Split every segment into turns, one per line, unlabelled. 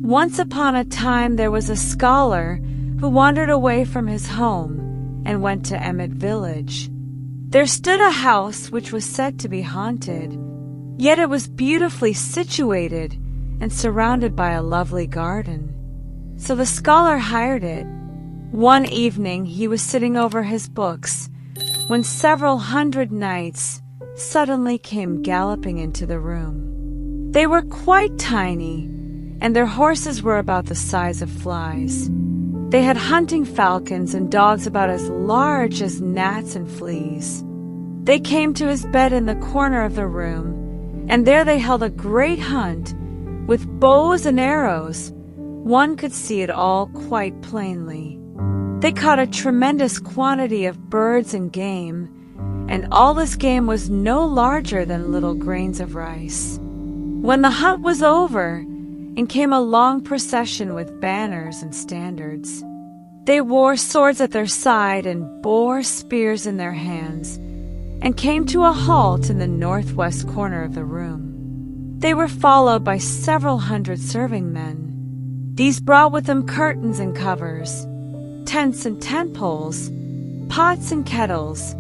Once upon a time there was a scholar who wandered away from his home and went to Emmett Village. There stood a house which was said to be haunted, yet it was beautifully situated and surrounded by a lovely garden. So the scholar hired it. One evening he was sitting over his books when several hundred knights suddenly came galloping into the room. They were quite tiny, and their horses were about the size of flies. They had hunting falcons and dogs about as large as gnats and fleas. They came to his bed in the corner of the room, and there they held a great hunt with bows and arrows. One could see it all quite plainly. They caught a tremendous quantity of birds and game, and all this game was no larger than little grains of rice. When the hunt was over, in came a long procession with banners and standards. They wore swords at their side and bore spears in their hands, and came to a halt in the northwest corner of the room. They were followed by several hundred serving men. These brought with them curtains and covers, tents and tent poles, pots and kettles,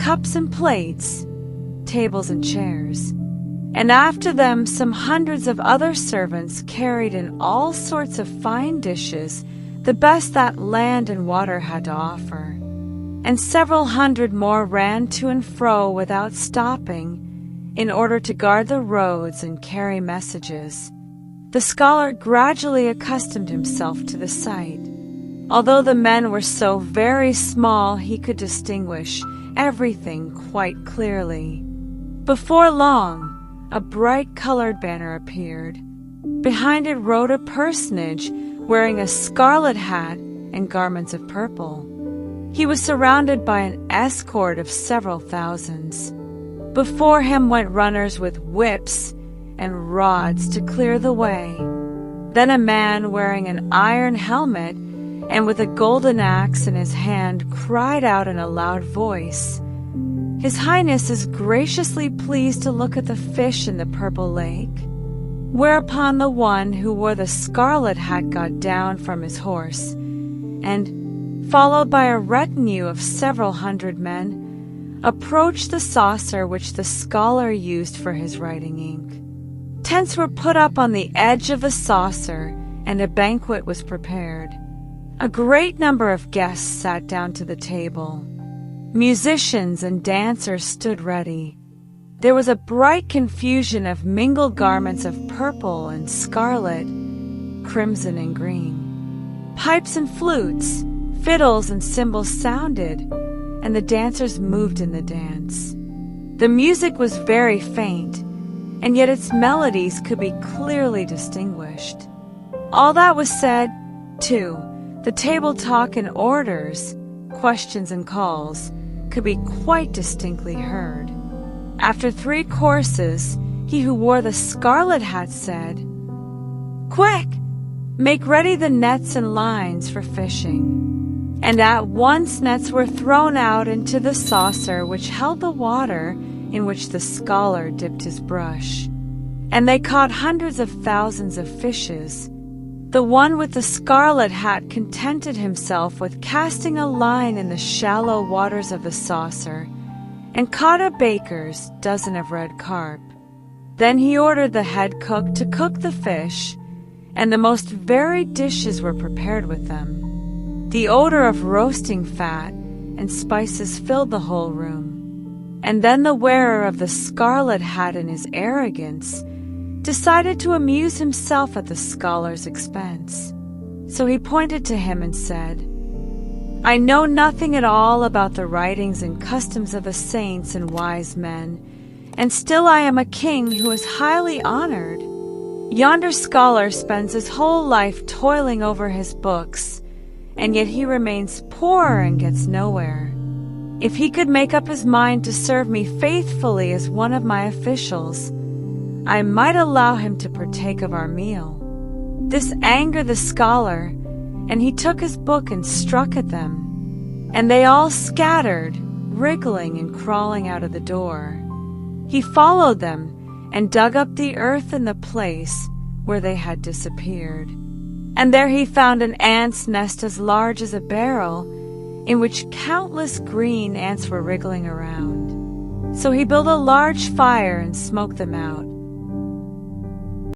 cups and plates, tables and chairs. And after them some hundreds of other servants carried in all sorts of fine dishes, the best that land and water had to offer. And several hundred more ran to and fro without stopping, in order to guard the roads and carry messages. The scholar gradually accustomed himself to the sight. Although the men were so very small, he could distinguish everything quite clearly. Before long, a bright-colored banner appeared. Behind it rode a personage wearing a scarlet hat and garments of purple. He was surrounded by an escort of several thousands. Before him went runners with whips and rods to clear the way. Then a man wearing an iron helmet and with a golden axe in his hand cried out in a loud voice, "His Highness is graciously pleased to look at the fish in the purple lake." Whereupon the one who wore the scarlet hat got down from his horse, and, followed by a retinue of several hundred men, approached the saucer which the scholar used for his writing ink. Tents were put up on the edge of the saucer, and a banquet was prepared. A great number of guests sat down to the table. Musicians and dancers stood ready. There was a bright confusion of mingled garments of purple and scarlet, crimson and green. Pipes and flutes, fiddles and cymbals sounded, and the dancers moved in the dance. The music was very faint, and yet its melodies could be clearly distinguished. All that was said, too, the table talk and orders, questions and calls, could be quite distinctly heard. After 3 courses, he who wore the scarlet hat said, "Quick! Make ready the nets and lines for fishing." And at once nets were thrown out into the saucer which held the water in which the scholar dipped his brush. And they caught hundreds of thousands of fishes. The one with the scarlet hat contented himself with casting a line in the shallow waters of the saucer, and caught a baker's dozen of red carp. Then he ordered the head cook to cook the fish, and the most varied dishes were prepared with them. The odor of roasting fat and spices filled the whole room. And then the wearer of the scarlet hat in his arrogance decided to amuse himself at the scholar's expense. So he pointed to him and said, "I know nothing at all about the writings and customs of the saints and wise men, and still I am a king who is highly honored. Yonder scholar spends his whole life toiling over his books, and yet he remains poor and gets nowhere. If he could make up his mind to serve me faithfully as one of my officials, I might allow him to partake of our meal." This angered the scholar, and he took his book and struck at them, and they all scattered, wriggling and crawling out of the door. He followed them and dug up the earth in the place where they had disappeared. And there he found an ant's nest as large as a barrel, in which countless green ants were wriggling around. So he built a large fire and smoked them out,